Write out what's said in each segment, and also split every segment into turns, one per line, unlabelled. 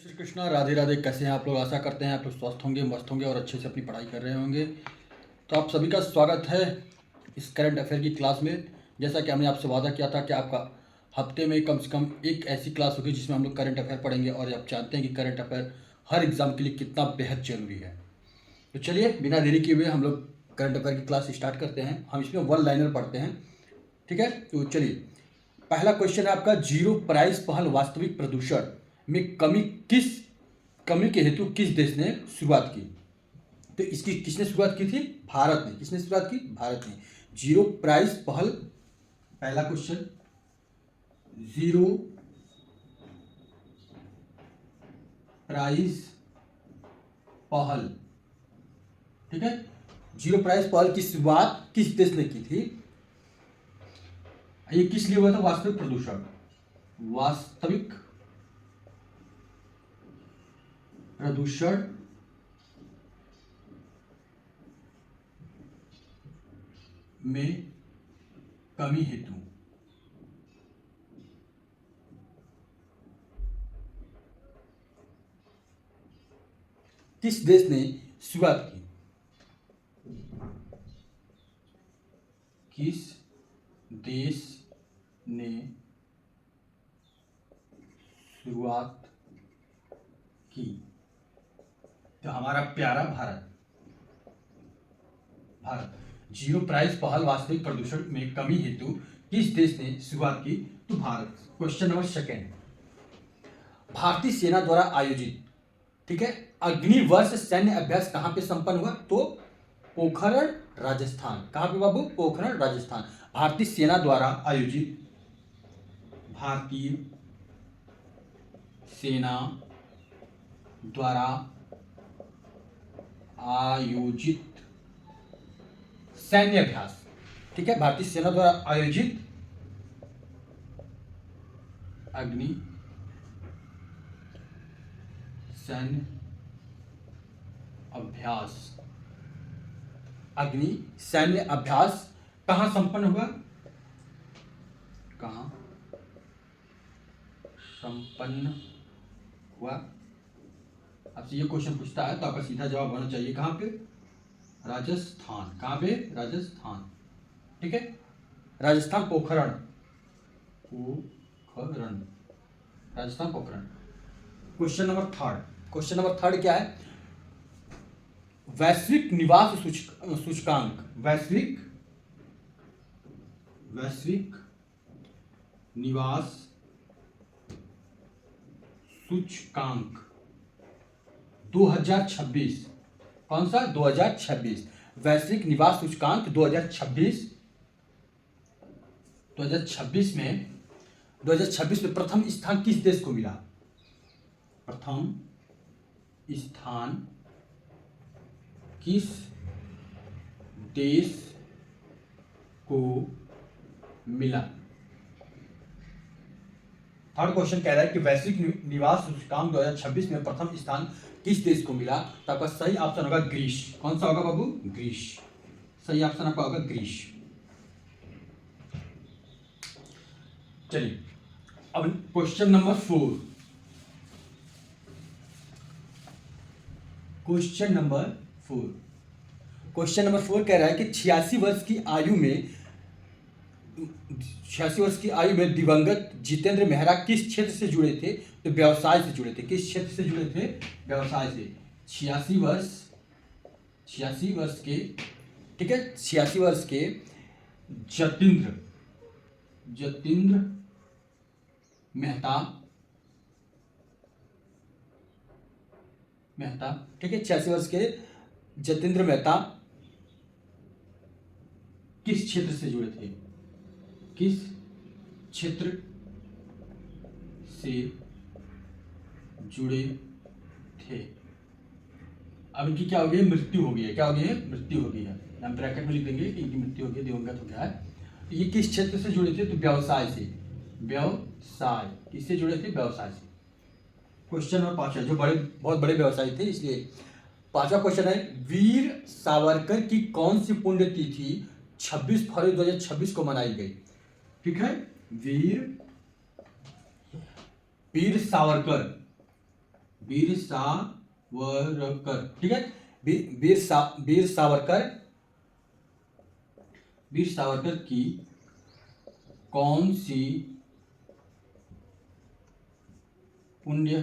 श्री कृष्णा, राधे राधे। कैसे हैं आप लोग? आशा करते हैं आप लोग स्वस्थ होंगे, मस्त होंगे और अच्छे से अपनी पढ़ाई कर रहे होंगे। तो आप सभी का स्वागत है इस करंट अफेयर की क्लास में। जैसा कि हमने आपसे वादा किया था कि आपका हफ्ते में कम से कम एक ऐसी क्लास होगी जिसमें हम लोग करंट अफेयर पढ़ेंगे। और आप जानते हैं कि करंट अफेयर हर एग्ज़ाम के लिए कितना बेहद ज़रूरी है। तो चलिए बिना देरी किए हुए हम लोग करंट अफेयर की क्लास स्टार्ट करते हैं। हम इसमें वन लाइनर पढ़ते हैं, ठीक है? तो चलिए, पहला क्वेश्चन है आपका, जीरो प्राइस पहल वास्तविक प्रदूषण में कमी के हेतु किस देश ने शुरुआत की? तो इसकी किसने शुरुआत की थी? भारत ने। किसने शुरुआत की? भारत ने। जीरो प्राइस पहल, पहला क्वेश्चन, जीरो प्राइस पहल, ठीक है? जीरो प्राइस पहल की शुरुआत किस देश ने की थी? ये किस लिए हुआ था? वास्तविक प्रदूषण, वास्तविक प्रदूषण में कमी हेतु। किस देश ने शुरुआत की? किस देश ने शुरुआत की? तो हमारा प्यारा भारत। जीरो प्राइस पहल वास्तविक प्रदूषण में कमी हेतु किस देश ने शुरुआत की? तो भारत। क्वेश्चन नंबर सेकेंड, भारतीय सेना द्वारा आयोजित, ठीक है, अग्निवर्ष सैन्य अभ्यास कहां पे संपन्न हुआ? तो पोखरण, राजस्थान। कहां पे बाबू? पोखरण, राजस्थान। भारतीय सेना द्वारा आयोजित, भारतीय सेना द्वारा आयोजित सैन्य अभ्यास, ठीक है, भारतीय सेना द्वारा आयोजित अग्नि सैन्य अभ्यास, अग्नि सैन्य अभ्यास कहां संपन्न हुआ? कहां संपन्न हुआ? आपसे ये क्वेश्चन पूछता है तो आपका सीधा जवाब होना चाहिए कहां पे? राजस्थान। कहां पे? राजस्थान, ठीक है, Rajasthan, Pokhran, Pokhran, Rajasthan, Pokhran. Question number third, question number third क्या है? वैश्विक निवास सूचकांक, वैश्विक निवास सूचकांक 2026, कौन सा? 2026। वैश्विक निवास सूचकांक 2026 में 2026 में प्रथम स्थान किस देश को मिला? प्रथम स्थान किस देश को मिला? थर्ड क्वेश्चन कह रहा है कि वैश्विक निवास सूचकांक 2026 में प्रथम स्थान किस देश को मिला? तो आपका सही ऑप्शन होगा ग्रीस। कौन सा होगा बाबू? ग्रीस। सही ऑप्शन आपका होगा ग्रीस। चलिए अब क्वेश्चन नंबर 4, क्वेश्चन नंबर 4 कह रहा है कि 86 वर्ष की आयु में दिवंगत जितेंद्र मेहरा किस क्षेत्र से जुड़े थे? तो व्यवसाय से जुड़े थे। किस क्षेत्र से जुड़े थे? व्यवसाय से। 86 वर्ष के, ठीक है, 86 वर्ष के जतेंद्र मेहता, ठीक है, 86 वर्ष के जतेंद्र मेहता किस क्षेत्र से जुड़े थे? किस क्षेत्र से जुड़े थे? अब इनकी क्या हो गई? मृत्यु हो गई है। क्या हो गई है? मृत्यु हो गई है। हम ब्रैकेट में लिख देंगे कि इनकी मृत्यु हो गई, दिवंगत हो गया है। ये किस क्षेत्र से जुड़े थे? तो व्यवसाय से। व्यवसाय, किससे जुड़े थे? व्यवसाय से। क्वेश्चन नंबर 5 है, जो बहुत बड़े व्यवसायी थे इसलिए। पांचवा क्वेश्चन है, वीर सावरकर की कौन सी पुण्यतिथि 26 फरवरी 2026 को मनाई गई? ठीक है, वीर सावरकर वीर सावरकर, ठीक है। वीर सावरकर, वीर सावरकर की कौन सी पुण्य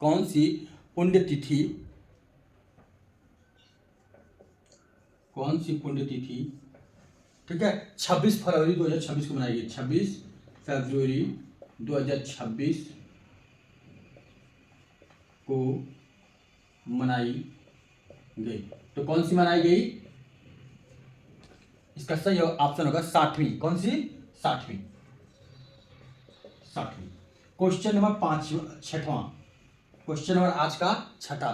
पुण्यतिथि, ठीक है, 26 फरवरी 2026 को मनाई गई। 26 फरवरी 2026 को मनाई गई। तो कौन सी मनाई गई? इसका सही ऑप्शन होगा 60वीं। कौन सी? 60वीं। क्वेश्चन नंबर 6वां, क्वेश्चन नंबर आज का छठा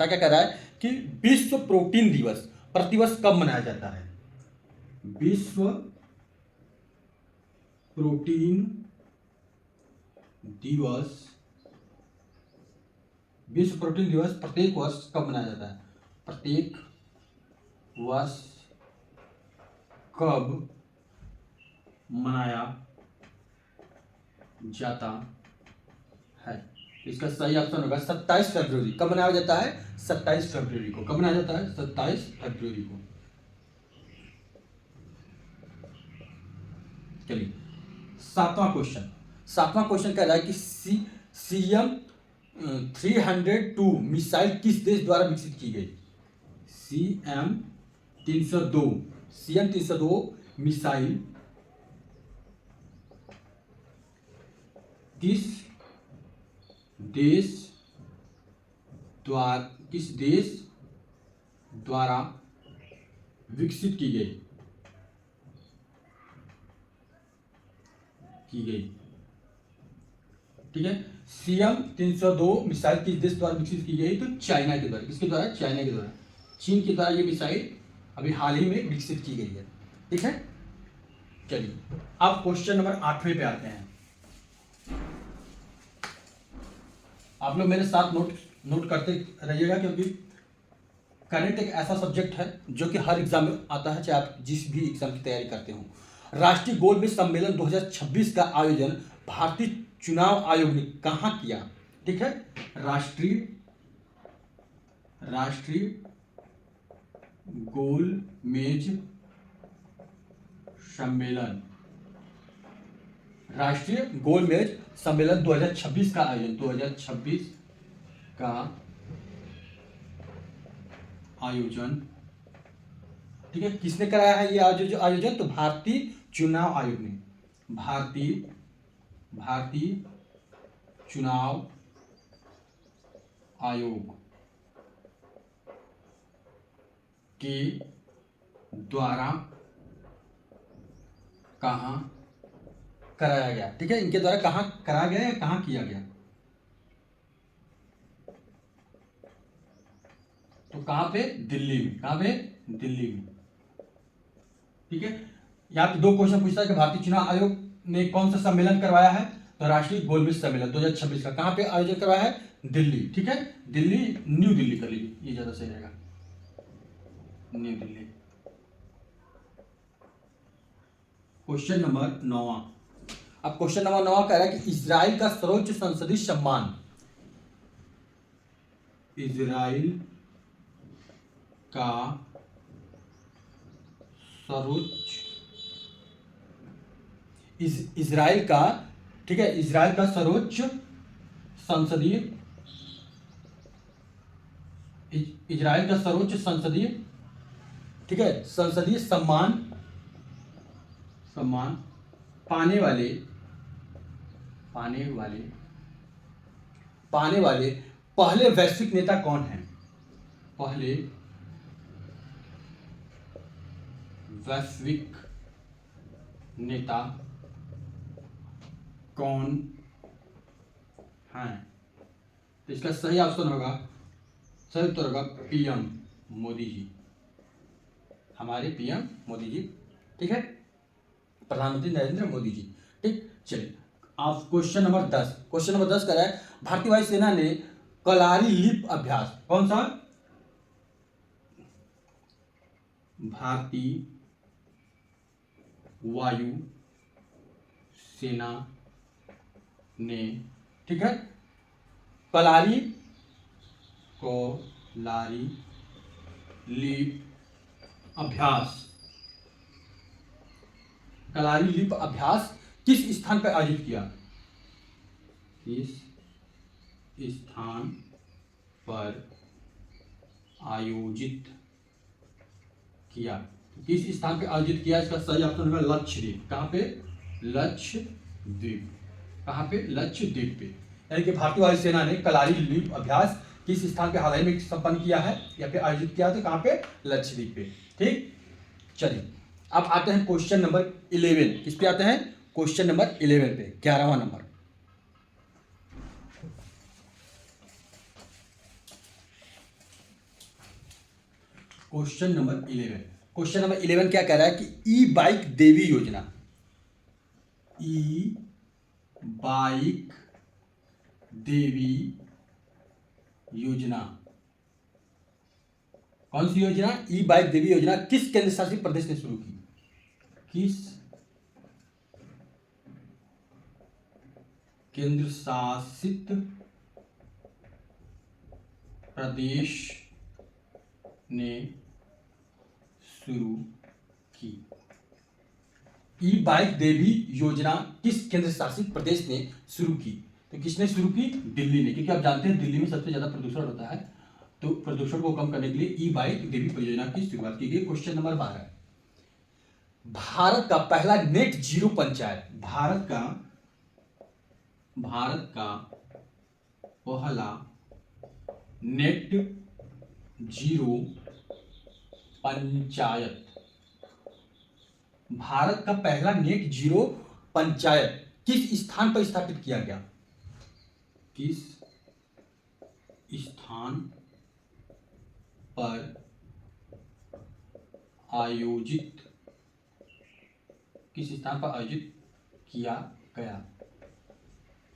क्या कह रहा है कि विश्व प्रोटीन दिवस प्रतिवर्ष कब मनाया जाता है? विश्व प्रोटीन दिवस प्रत्येक वर्ष कब मनाया जाता है? प्रत्येक वर्ष कब मनाया जाता है? इसका सही ऑप्शन होगा 27 फरवरी। कब मनाया जाता है? 27 फरवरी को। कब मनाया जाता है? 27 फरवरी को। चलिए, सातवां क्वेश्चन कह रहा है कि CM 302 मिसाइल किस देश द्वारा विकसित की गई? CM 302 मिसाइल किस देश द्वारा विकसित की गई? ठीक है, CM 302 मिसाइल किस देश द्वारा विकसित की गई? तो चाइना के द्वारा। किसके द्वारा? चाइना के द्वारा। चीन के द्वारा ये मिसाइल अभी हाल ही में विकसित की गई है। ठीक है, चलिए अब क्वेश्चन नंबर 8वें पे आते हैं। आप लोग मेरे साथ नोट करते रहिएगा, क्योंकि करंट एक ऐसा सब्जेक्ट है जो कि हर एग्जाम में आता है, चाहे आप जिस भी एग्जाम की तैयारी करते हो। राष्ट्रीय गोलमेज सम्मेलन 2026 का आयोजन भारतीय चुनाव आयोग ने कहाँ किया? ठीक है, राष्ट्रीय गोलमेज सम्मेलन 2026 का आयोजन, ठीक है, किसने कराया है ये आयोजन? तो भारतीय चुनाव आयोग ने। भारतीय चुनाव आयोग के द्वारा कहाँ कराया गया? ठीक है, इनके द्वारा कहाँ कराया गया या कहाँ किया गया? तो कहाँ पे? दिल्ली में। कहाँ पे? दिल्ली में। ठीक है, यहाँ पे 2 क्वेश्चन पूछता है कि भारतीय चुनाव आयोग ने कौन सा सम्मेलन करवाया है? तो राष्ट्रीय गोलमेज सम्मेलन 2026 का कहाँ पे आयोजन करवाया है? दिल्ली। ठीक है, दिल्ली, न्यू दिल्ली कर लीजिए, ये ज्यादा सही रहेगा, न्यू दिल्ली। Question number 9। अब क्वेश्चन नंबर 9 कह रहा है कि इजराइल का सर्वोच्च संसदीय सम्मान, इजराइल का सर्वोच्च, इजराइल का, ठीक है, इजराइल का सर्वोच्च संसदीय, इजराइल का सर्वोच्च संसदीय, ठीक है, संसदीय सम्मान पाने वाले पहले वैश्विक नेता कौन हैं? पहले वैश्विक नेता कौन हैं? तो इसका सही ऑप्शन होगा, सही उत्तर होगा PM मोदी जी, हमारे PM मोदी जी। ठीक है, प्रधानमंत्री नरेंद्र मोदी जी। ठीक, चलिए आप क्वेश्चन नंबर 10 कर रहा है भारतीय वायुसेना ने कलारी लिप अभ्यास, कौन सा? भारतीय वायु सेना ने, ठीक है, कलारी कोलारी लीप अभ्यास, कलारी लीप अभ्यास किस स्थान पर आयोजित किया? किस स्थान पर आयोजित किया? किस स्थान पे आयोजित किया? इसका सही ऑप्शन होगा लक्षद्वीप। कहां पे? लक्षद्वीप। कहां पे? लक्षद्वीप पे। यानी कि भारतीय वायुसेना ने कलारी लीप अभ्यास किस स्थान पे हाल ही में संपन्न किया है या फिर आयोजित किया? तो कहां पे? लक्षद्वीप पे। ठीक, चलिए अब आते हैं क्वेश्चन नंबर 11। किस पे आते हैं? क्वेश्चन नंबर 11 पे, 11वां नंबर। Question number 11। क्वेश्चन नंबर 11 क्या कह रहा है कि ई बाइक देवी योजना, ई बाइक देवी योजना, कौन सी योजना? ई बाइक देवी योजना किस केंद्र शासित प्रदेश ने शुरू की? किस केंद्र शासित प्रदेश ने शुरू की? ई बाइक देवी योजना किस केंद्र शासित प्रदेश ने शुरू की? तो किसने शुरू की? दिल्ली ने, क्योंकि आप जानते हैं दिल्ली में सबसे ज्यादा प्रदूषण होता है, तो प्रदूषण को कम करने के लिए ई बाइक देवी परियोजना की शुरुआत की गई। क्वेश्चन नंबर 12, भारत का पहला नेट जीरो पंचायत, भारत का पहला नेट जीरो पंचायत, भारत का पहला नेट जीरो पंचायत किस स्थान पर स्थापित किया गया? किस स्थान पर आयोजित, किस स्थान पर आयोजित किया गया?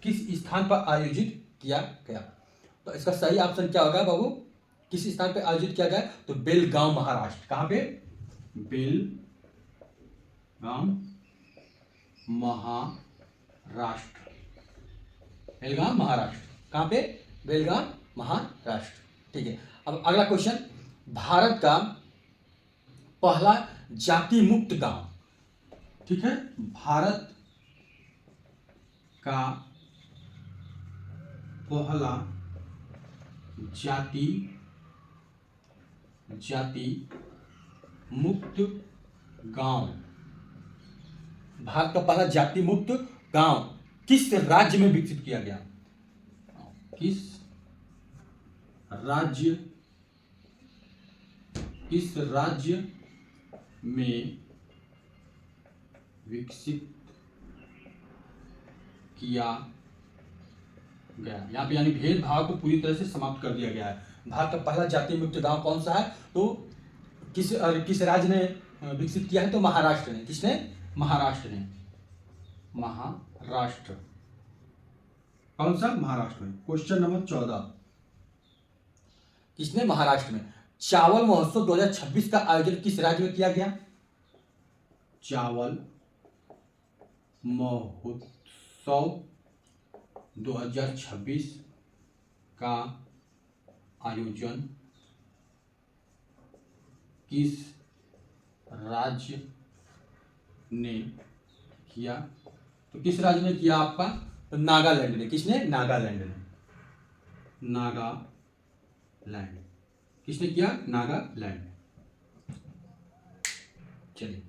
किस स्थान पर आयोजित किया गया? तो इसका सही ऑप्शन क्या होगा बाबू? किस स्थान पर आयोजित किया गया? तो बेलगांव महाराष्ट्र। कहां पे? बेलगांव महाराष्ट्र, बेलगांव महाराष्ट्र। कहां पे? बेलगांव महाराष्ट्र। ठीक है, अब अगला क्वेश्चन, भारत का पहला जाति मुक्त गांव, ठीक है, भारत का पहला जाति मुक्त गांव, भारत का पहला जाति मुक्त गांव किस राज्य में विकसित किया गया? किस राज्य में विकसित किया गया? यहां पे यानी भेदभाव को पूरी तरह से समाप्त कर दिया गया है। भारत का पहला जाति मुक्त गांव कौन सा है? तो किस राज्य ने विकसित किया है? तो महाराष्ट्र ने। किसने? महाराष्ट्र ने। महाराष्ट्र, कौन सा? महाराष्ट्र में। क्वेश्चन नंबर 14, किसने? महाराष्ट्र में। चावल महोत्सव 2026 का आयोजन किस राज्य में किया गया? चावल महोत्सव 2026 का आयोजन किस राज्य ने किया? तो किस राज्य ने किया आपका? तो नागालैंड ने। किसने? नागालैंड ने। नागालैंड, किसने किया? नागालैंड। चलिए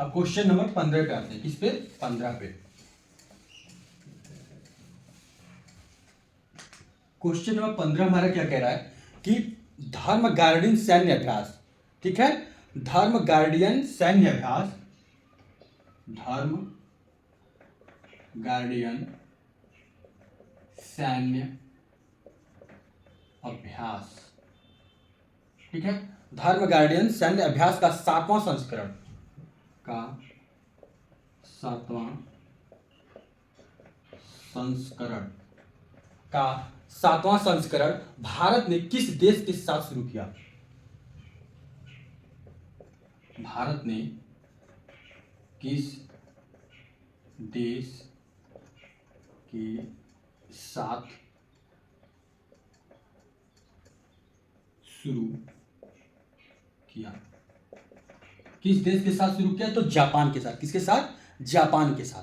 अब क्वेश्चन नंबर 15 पे आते हैं। किस पे? 15 पे। क्वेश्चन नंबर 15 हमारा क्या कह रहा है कि धर्म गार्डियन सैन्य अभ्यास, ठीक है, धर्म गार्डियन सैन्य अभ्यास, धर्म गार्डियन सैन्य अभ्यास, ठीक है, धर्म गार्डियन सैन्य अभ्यास का 7वां संस्करण भारत ने किस देश के साथ शुरू किया? भारत ने किस देश के साथ शुरू किया। किस देश के साथ शुरू किया? तो जापान के साथ। किसके साथ? जापान के साथ।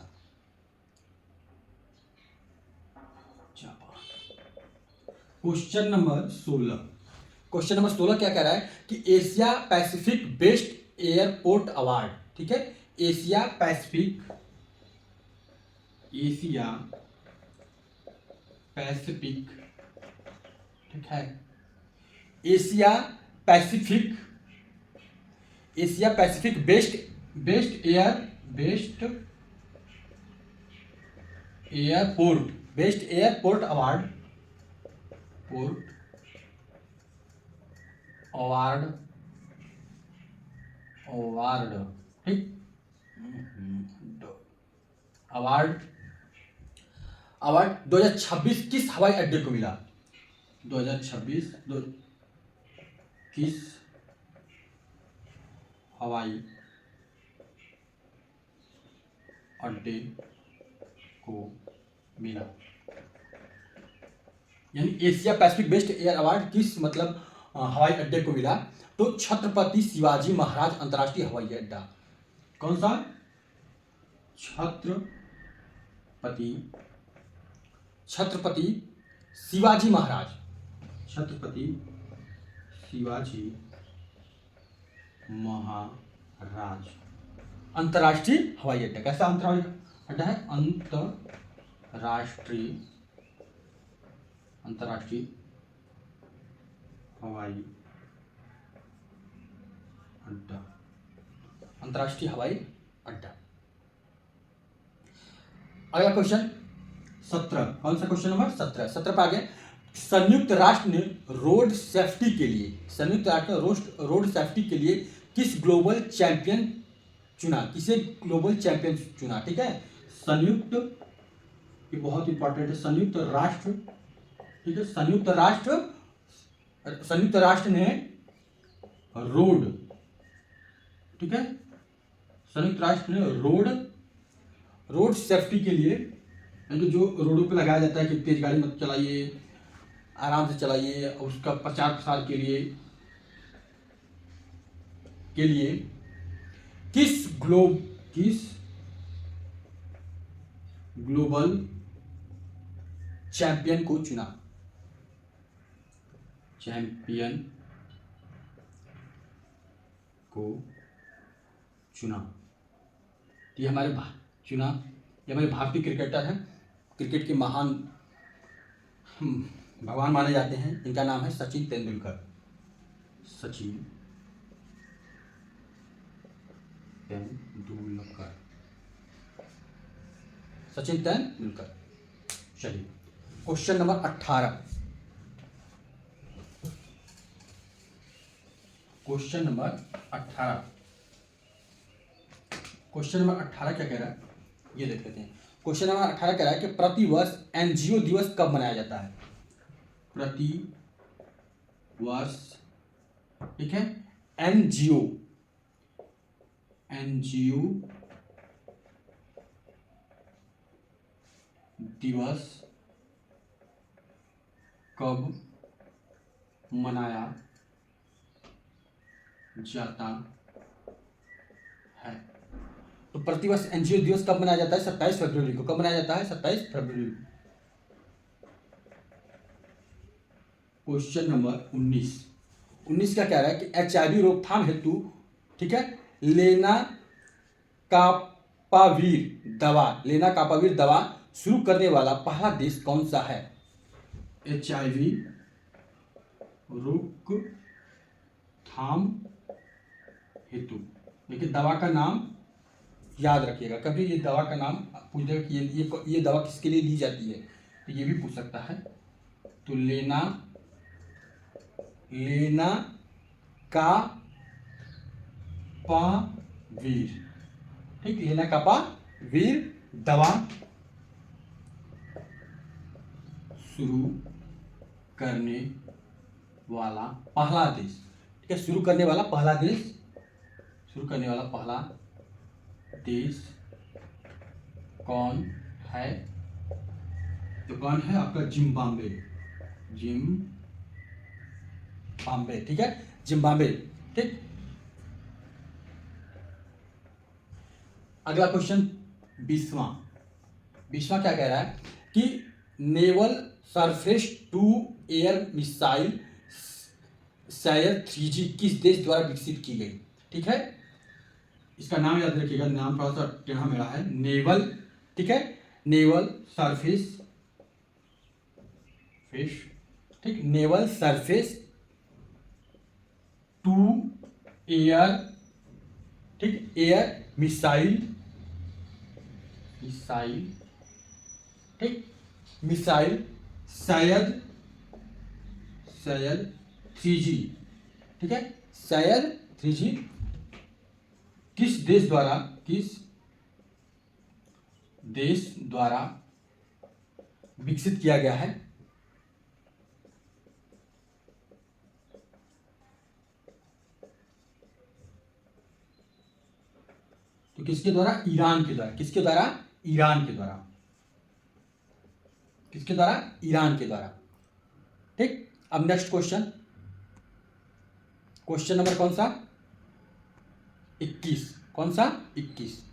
Japan. Question number 16। Question number 16 क्या कह रहा है कि Asia Pacific best airport award, ठीक है, एशिया पैसिफिक ठीक है, Asia Pacific best airport award ठीक, अवार्ड 2026 किस हवाई अड्डे को मिला? 2026 किस हवाई अड्डे को मिला? यानी Asia Pacific best air award किस मतलब हवाई अड्डे को मिला? तो छत्रपति शिवाजी महाराज अंतर्राष्ट्रीय हवाई अड्डा। कौन सा? छत्रपति शिवाजी महाराज अंतर्राष्ट्रीय हवाई अड्डा। कैसा अंतर्राष्ट्रीय अड्डा है? अंतर्राष्ट्रीय हवाई अड्डा। अंतर्राष्ट्रीय हवाई अड्डा। अगला क्वेश्चन 17। कौन सा क्वेश्चन नंबर 17? 17 पे आगे, संयुक्त राष्ट्र ने रोड सेफ्टी के लिए किस ग्लोबल चैंपियन चुना? किसे ग्लोबल चैंपियन चुना? ठीक है, संयुक्त, ये बहुत इंपॉर्टेंट है, संयुक्त राष्ट्र, ठीक है, संयुक्त राष्ट्र ने रोड, ठीक है, संयुक्त राष्ट्र ने रोड सेफ्टी के लिए, यानी जो रोडों पे लगाया जाता है कि तेज गाड़ी मत चलाइए, आराम से चलाइए, उसका प्रचार प्रसार के लिए किस ग्लोबल चैंपियन को चुना? ये हमारे भारतीय क्रिकेटर हैं, क्रिकेट के महान भगवान माने जाते हैं। इनका नाम है सचिन तेंदुलकर। चलिए क्वेश्चन नंबर 18। क्वेश्चन नंबर 18 क्या कह रहा है, ये देख लेते हैं। क्वेश्चन नंबर 18 कह रहा है कि प्रतिवर्ष एनजीओ दिवस कब मनाया जाता है? प्रतिवर्ष, ठीक है, एनजीओ दिवस कब मनाया जाता है? तो प्रतिवर्ष एनजीओ दिवस कब मनाया जाता है? 27 फरवरी को। कब मनाया जाता है? 27 फरवरी। क्वेश्चन नंबर 19 क्या कह रहा है कि एचआईवी रोकथाम हेतु, ठीक है, लेना कापावीर दवा शुरू करने वाला पहला देश कौन सा है? एचआईवी रोकथाम हेतु, लेकिन दवा का नाम याद रखिएगा, कभी ये दवा का नाम पूछ देगा कि ये दवा किसके लिए ली जाती है, तो ये भी पूछ सकता है। तो लेना कापावीर, ठीक, लेना कापावीर दवा शुरू करने वाला पहला देश, ठीक है, शुरू करने वाला पहला देश कौन है? तो कौन है आपका? जिम्बाब्वे। जिम्बाब्वे, ठीक है, जिम्बाब्वे, ठीक। अगला क्वेश्चन 20वां क्या कह रहा है कि naval surface to air missile सैयद 3G किस देश द्वारा विकसित की गई, ठीक है। इसका नाम याद रखिएगा, नाम थोड़ा सा टेढ़ा मेढ़ा है, नेवल, ठीक है, नेवल सरफेस फिश, ठीक, नेवल सरफेस टू एयर, ठीक, एयर मिसाइल, ठीक, मिसाइल सैयद 3G, ठीक है, सैयद 3G किस देश द्वारा विकसित किया गया है। तो किसके द्वारा? ईरान के द्वारा। किसके द्वारा? ईरान के द्वारा। किसके द्वारा? ईरान के द्वारा, ठीक। अब नेक्स्ट क्वेश्चन, क्वेश्चन नंबर कौन सा? 21। कौन सा? 21।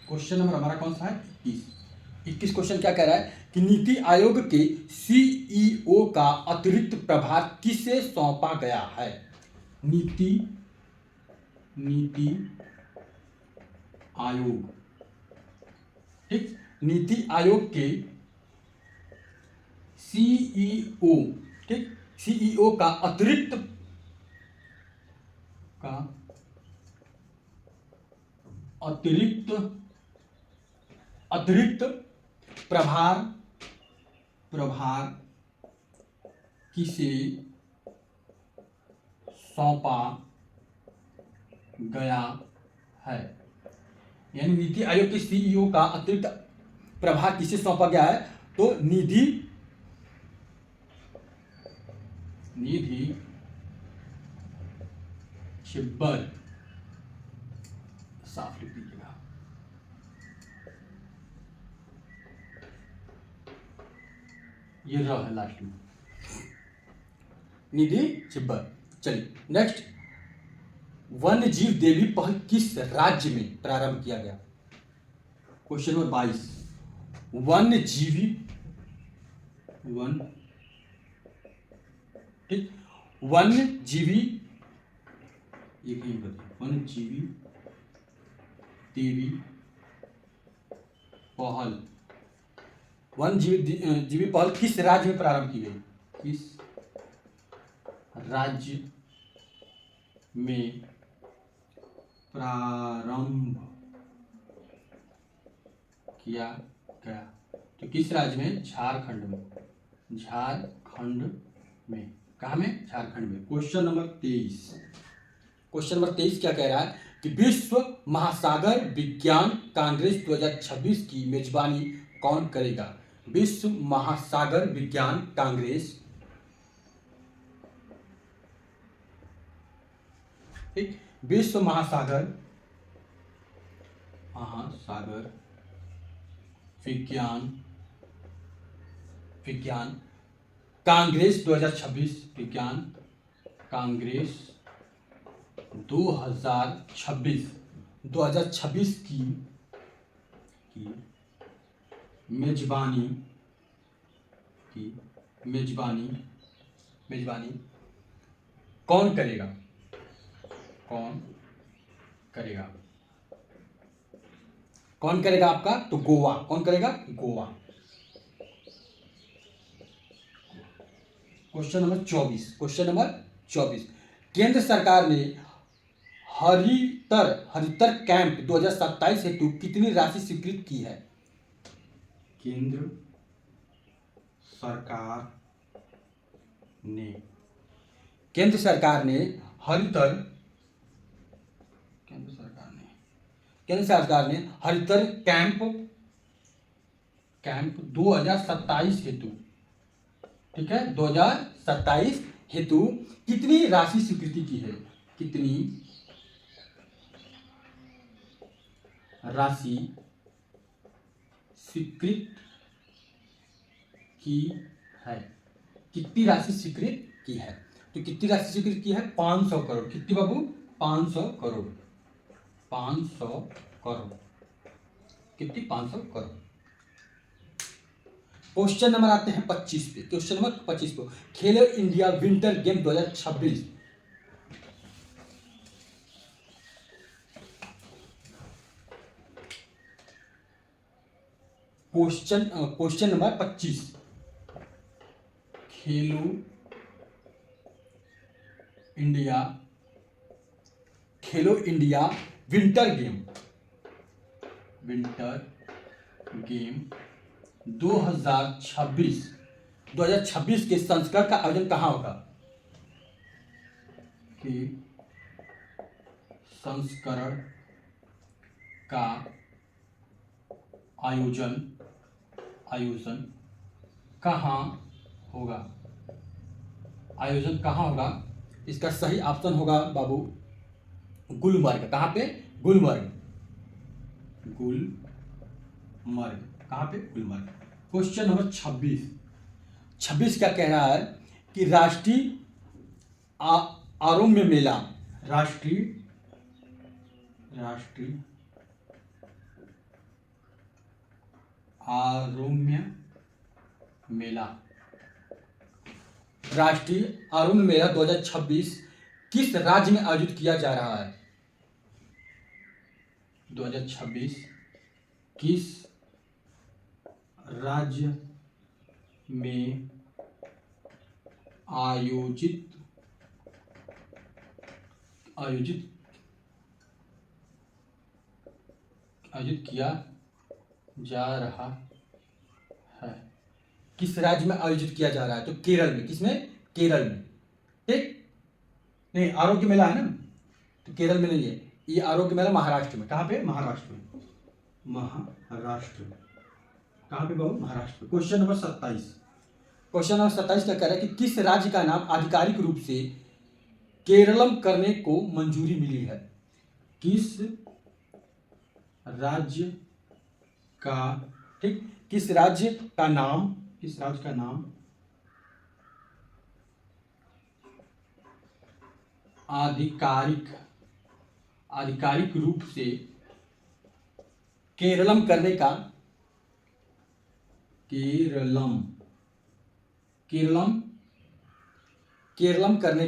क्वेश्चन नंबर हमारा कौन सा है? 21 क्वेश्चन क्या कह रहा है कि नीति आयोग के सीईओ का अतिरिक्त प्रभार किसे सौंपा गया है। नीति आयोग, ठीक, नीति आयोग के सीईओ, ठीक, सीईओ का अतिरिक्त प्रभार किसे सौंपा गया है। यानी नीति आयोग के सीईओ का अतिरिक्त प्रभार किसे सौंपा गया है। तो निधि छिब्बर, साफ लिख दीजिएगा, ये र है लास्ट में, निधि छिब्बर। चलिए नेक्स्ट, वन्य जीव देवी पहल किस राज्य में प्रारंभ किया गया। क्वेश्चन नंबर 22, वन्य जीवी, ठीक, वन्य जीवी, ये कहीं पर वन्य जीवी देवी पहल, वन्य जीवी पहल किस राज्य में प्रारंभ की गई। किस राज्य में प्रारंभ किया गया। तो किस राज्य में? झारखंड में। झारखंड में। कहाँ में? झारखंड में। Question number 23। क्वेश्चन नंबर 23 क्या कह रहा है कि विश्व महासागर विज्ञान कांग्रेस 2026 की मेजबानी कौन करेगा। विश्व महासागर विज्ञान कांग्रेस, ठीक, विश्व महासागर विज्ञान कांग्रेस 2026, विज्ञान कांग्रेस 2026 की मेजबानी कौन करेगा। कौन करेगा आपका? तो गोवा। कौन करेगा? गोवा। Question number 24। केंद्र सरकार ने हरितर कैंप 2027 हेतु कितनी राशि स्वीकृत की है। केंद्र सरकार ने हरितर कैंप 2027 हेतु, ठीक है, 2027 हेतु कितनी राशि स्वीकृति की है। कितनी राशि स्वीकृत की है। कितनी राशि स्वीकृत की है? तो कितनी राशि स्वीकृत की है? 500 करोड़। कितनी बाबू? 500 करोड़। 500 करोड़। कितनी? 500 करोड़। क्वेश्चन नंबर आते हैं 25 पे। क्वेश्चन नंबर 25 पे, खेलो India winter game 2026। Question number 25, खेलो इंडिया विंटर गेम 2026 के संस्करण का आयोजन कहाँ होगा? कि संस्करण का आयोजन कहाँ होगा? आयोजन कहाँ होगा? इसका सही ऑप्शन होगा बाबू गुलमर्ग। कहाँ पे? गुलमर्ग। कहाँ पे? गुलमर्ग। क्वेश्चन नंबर 26 क्या कह रहा है कि राष्ट्रीय आरोग्य मेला, राष्ट्रीय आरोग्य मेला 2026 किस राज्य में आयोजित किया जा रहा है? 2026 किस राज्य में आयोजित किया जा रहा है? किस राज्य में आयोजित किया जा रहा है? तो केरल में। किसमें? केरल में। ठीक? नहीं, आरोग्य मेला है ना, तो केरल में नहीं है ये। आरोग्य मेला महाराष्ट्र में। कहाँ पे? महाराष्ट्र में। कहाँ पे बाबू? महाराष्ट्र में। क्वेश्चन नंबर 27 क्या कह रहा है कि किस राज्य का नाम आधिकारिक रूप से केरलम करने को मंजूरी मिली है? किस राज्य का, ठीक, किस राज्य का नाम आधिकारिक रूप से केरलम करने का केरलम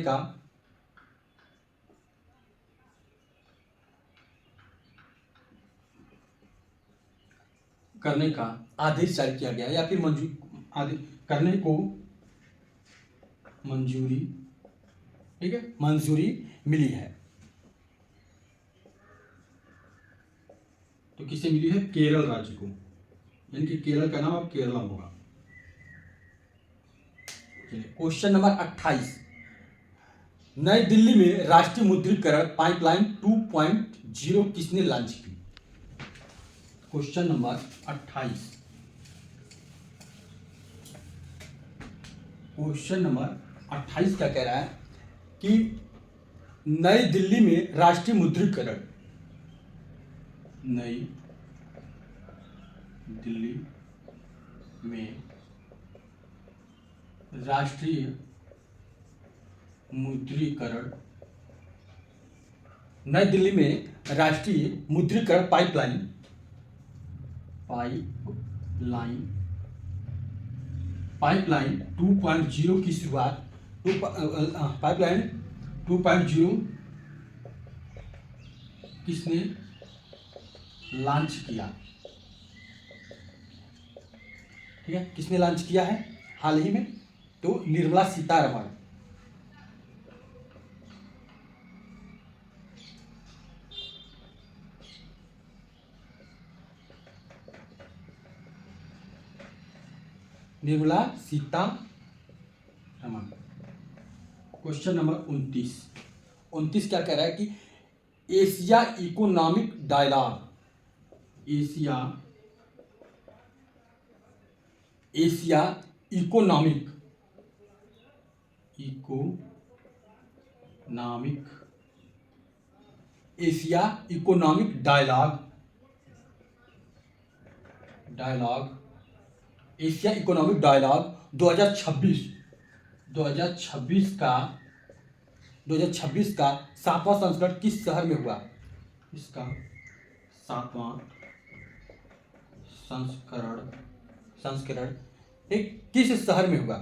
करने का आदेश जारी किया गया, या फिर करने को मंजूरी, ठीक है, मंजूरी मिली है। तो किसे मिली है? केरल राज्य को, यानी कि केरल का नाम अब केरलम होगा। क्वेश्चन नंबर 28, नई दिल्ली में राष्ट्रीय मुद्रीकरण पाइपलाइन 2.0 किसने लॉन्च की? क्वेश्चन नंबर 28, क्या कह रहा है कि नई दिल्ली में राष्ट्रीय मुद्रीकरण, नई दिल्ली में राष्ट्रीय मुद्रीकरण पाइपलाइन 2.0 की शुरुआत, पाइपलाइन 2.0 किसने लॉन्च किया? ठीक है, किसने लॉन्च किया है हाल ही में? तो निर्मला सीतारमण। निर्मला सीतारमण। क्वेश्चन नंबर 29 क्या कह रहा है कि Asia economic dialogue, Asia economic dialogue dialogue, Asia economic dialogue 2026 2026 का 7वां संस्करण किस शहर में हुआ? इसका 7वां संस्करण एक किस शहर में हुआ?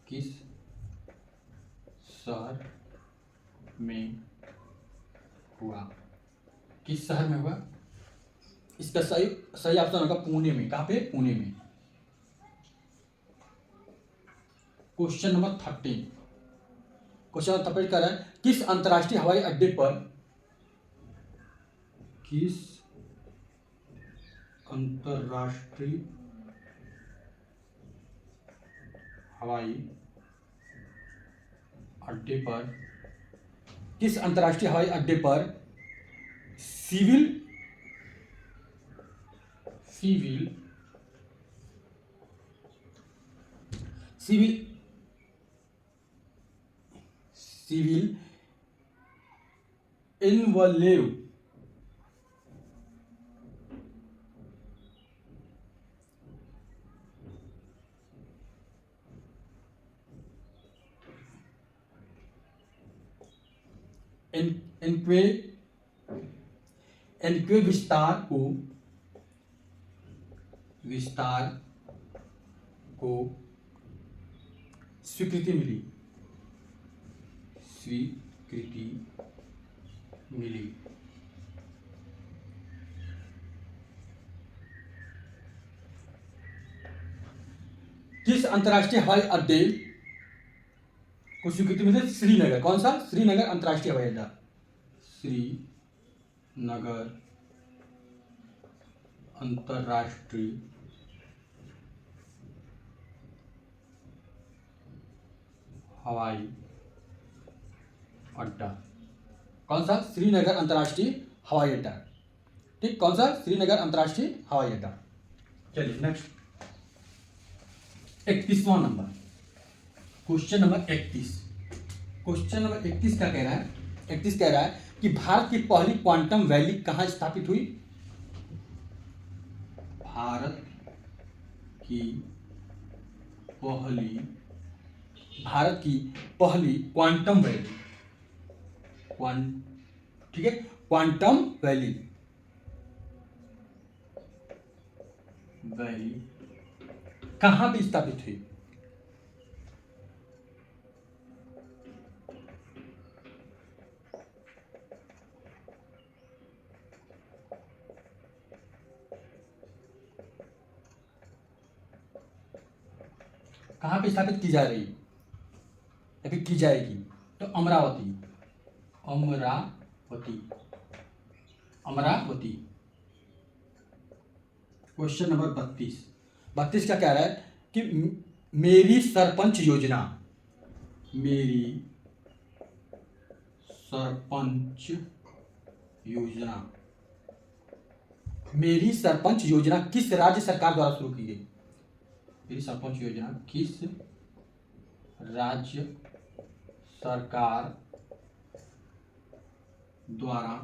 किस शहर में हुआ? किस शहर में हुआ? इसका सही ऑप्शन होगा पुणे में। कहाँ पे? पुणे में। क्वेश्चन नंबर 13 कर रहा है किस अंतर्राष्ट्रीय हवाई अड्डे पर किस अंतर्राष्ट्रीय हवाई अड्डे पर सिविल इनवलेव इनके विस्तार को स्वीकृति मिली। किस अंतर्राष्ट्रीय हवाई अड्डे को स्वीकृति मिली? श्रीनगर। कौन सा? श्रीनगर अंतर्राष्ट्रीय हवाई अड्डा। श्रीनगर अंतर्राष्ट्रीय हवाई अड्डा। कौन सा? श्रीनगर अंतर्राष्ट्रीय हवाई अड्डा। ठीक, कौन सा? श्रीनगर अंतर्राष्ट्रीय हवाई अड्डा। चलिए नेक्स्ट 31वां नंबर, क्वेश्चन नंबर 31। क्वेश्चन नंबर 31 क्या कह रहा है? 31 कह रहा है कि भारत की पहली क्वांटम वैली कहां स्थापित हुई? भारत की पहली क्वांटम वैली, ठीक है, क्वांटम वैली कहां पे स्थापित हुई? कहां पे स्थापित की जा रही है या फिर की जाएगी? तो अमरावती। क्वेश्चन नंबर 32 क्या कह रहा है कि मेरी सरपंच योजना किस राज्य सरकार द्वारा शुरू की गई? मेरी सरपंच योजना किस राज्य सरकार द्वारा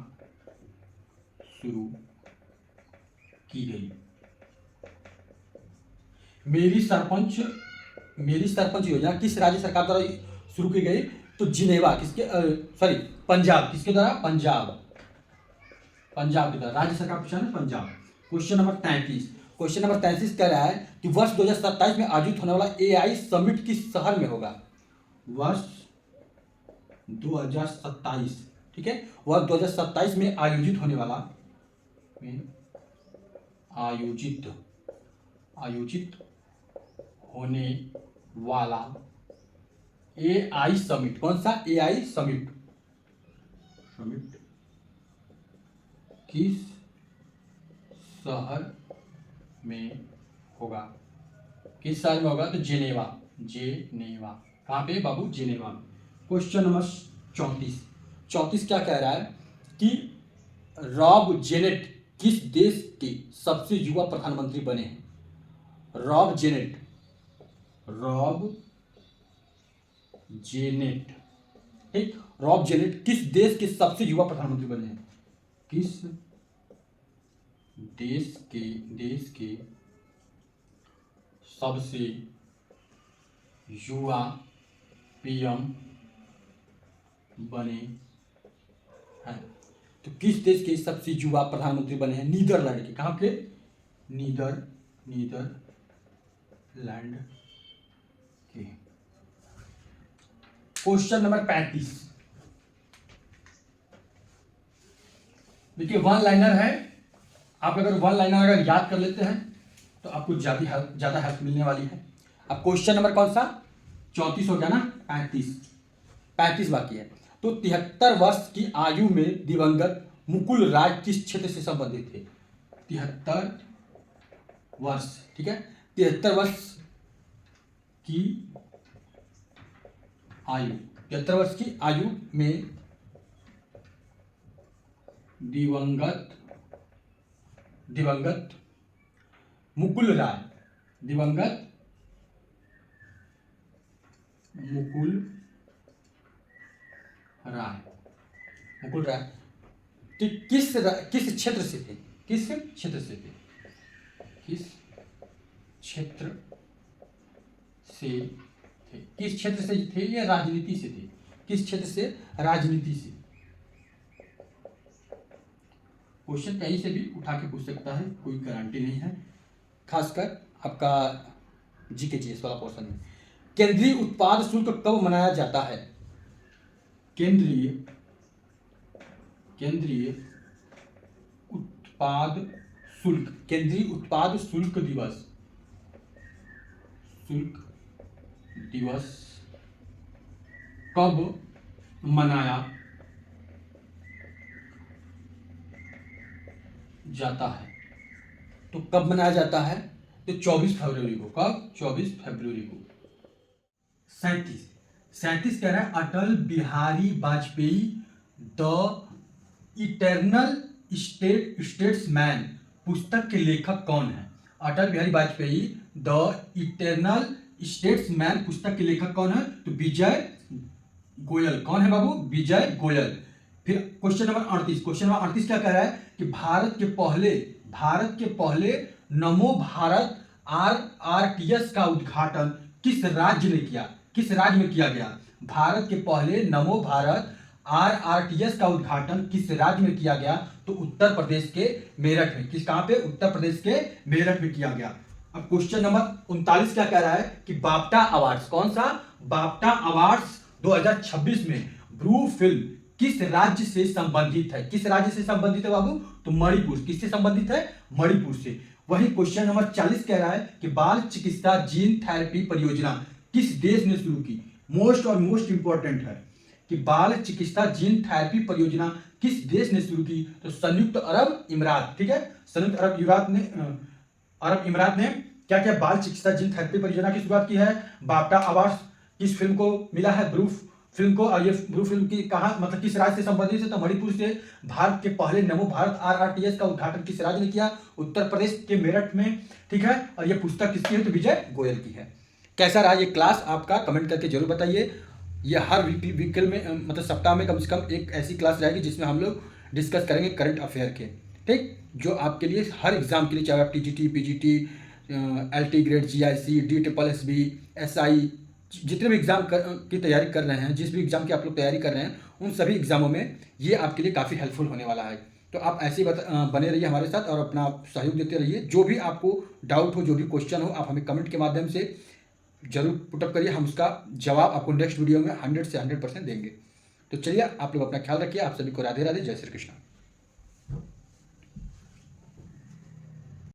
शुरू की गई? मेरी सरपंच योजना किस राज्य सरकार द्वारा शुरू की गई? तो जिनेवा, पंजाब। किसके द्वारा? पंजाब के द्वारा। राज्य सरकार पूछा ना, पंजाब। क्वेश्चन नंबर 33 कह रहा है कि वर्ष 2027 में आयोजित होने वाला AI समिट किस शहर में होगा? वर्ष 2027, ठीक है, वर्ष 2027 में आयोजित होने वाला AI समिट। कौन सा? AI समिट किस शहर में होगा? तो जेनेवा। कहां पे बाबू? जेनेवा। क्वेश्चन नंबर 34 क्या कह रहा है कि रॉब जेनेट किस देश के सबसे युवा प्रधानमंत्री बने हैं? रॉब जेनेट, ठीक, रॉब जेनेट किस देश के सबसे युवा प्रधानमंत्री बने हैं? किस देश के सबसे युवा पीएम बने हैं। तो किस देश के सबसे युवा प्रधानमंत्री बने हैं? नीदरलैंड के। कहाँ के? नीदरलैंड के। क्वेश्चन नंबर 35 देखिए, वन लाइनर है। आप अगर वन लाइनर अगर याद कर लेते हैं तो आपको ज्यादा हेल्प मिलने वाली है। अब क्वेश्चन नंबर कौन सा? 34 हो गया ना, 35 बाकी है। तो 73 वर्ष की आयु में दिवंगत मुकुल राय किस क्षेत्र से संबंधित थे? 73 वर्ष, ठीक है। 73 वर्ष की आयु, 73 वर्ष की आयु में दिवंगत मुकुल राय, मुकुल राय तो किस क्षेत्र से थे? किस क्षेत्र से थे या राजनीति से थे? किस क्षेत्र से? राजनीति से। क्वेश्चन कहीं से भी उठा के पूछ सकता है, कोई गारंटी नहीं है, खासकर आपका जीके जीएस वाला पोर्शन में। केंद्रीय उत्पाद शुल्क कब मनाया जाता है? केंद्रीय उत्पाद शुल्क दिवस कब मनाया जाता है? तो कब मनाया जाता है? तो 24 फरवरी को। कब? 24 फरवरी को। 37 कह रहा है Atal Bihari Vajpayee the eternal statesman पुस्तक के लेखक कौन है? Atal Bihari Vajpayee the eternal statesman पुस्तक के लेखक कौन है? तो विजय गोयल। कौन है बाबू? विजय गोयल। फिर क्वेश्चन नंबर 38 क्या कह रहा है कि भारत के पहले नमो भारत RRTS का उद्घाटन किस राज्य में किया गया? भारत के पहले नमो भारत RRTS का उद्घाटन किस राज्य में किया गया? तो उत्तर प्रदेश के मेरठ में। कहाँ पे? उत्तर प्रदेश के मेरठ में किया गया। अब क्वेश्चन नंबर 39 क्या कह रहा है कि बाफ्टा अवार्ड्स, कौन सा? बाफ्टा अवार्ड्स 2026 में ब्रू फिल्म किस राज्य से संबंधित है? किस राज्य से संबंधित है बाबू? तो मणिपुर। किससे संबंधित है? मणिपुर से। वही क्वेश्चन नंबर 40 कह रहा है कि बाल चिकित्सा जीन थेरेपी परियोजना किस देश ने शुरू की? मोस्ट इंपॉर्टेंट है कि बाल चिकित्सा जीन थेरेपी परियोजना किस देश ने शुरू की? तो संयुक्त अरब इमारात, ठीक है। संयुक्त अरब इमारात ने क्या क्या बाल चिकित्सा जीन थेरेपी परियोजना की शुरुआत की है? बाफ्टा अवार्ड किस फिल्म को मिला है? ब्रू फिल्म को। और ये ब्रू फिल्म की कहा, मतलब किस राज्य से संबंधित है? तो मणिपुर से। भारत के पहले नमो भारत RRTS का उद्घाटन किस राज्य ने किया? उत्तर प्रदेश के मेरठ में, ठीक है। और ये पुस्तक किसकी है? तो विजय गोयल की है। कैसा रहा ये क्लास आपका? कमेंट करके जरूर बताइए। ये हर वीकल में, मतलब सप्ताह में कम से कम एक ऐसी क्लास रहेगी जिसमें हम लोग डिस्कस करेंगे करंट अफेयर के, ठीक, जो आपके लिए हर एग्जाम के लिए, चाहे आप TGT PGT LT grade GIC DSSB SI जितने भी एग्जाम की तैयारी कर रहे हैं, जिस भी एग्जाम की आप लोग तैयारी कर रहे हैं, उन सभी एग्जामों में ये आपके लिए काफ़ी हेल्पफुल होने वाला है। तो आप ऐसे ही बने रहिए हमारे साथ और अपना सहयोग देते रहिए। जो भी आपको डाउट हो, जो भी क्वेश्चन हो, आप हमें कमेंट के माध्यम से जरूर पुटअप करिए। हम उसका जवाब आपको नेक्स्ट वीडियो में 100 से 100% देंगे। तो चलिए, आप लोग अपना ख्याल रखिए। आप सभी को राधे राधे, जय श्री कृष्ण।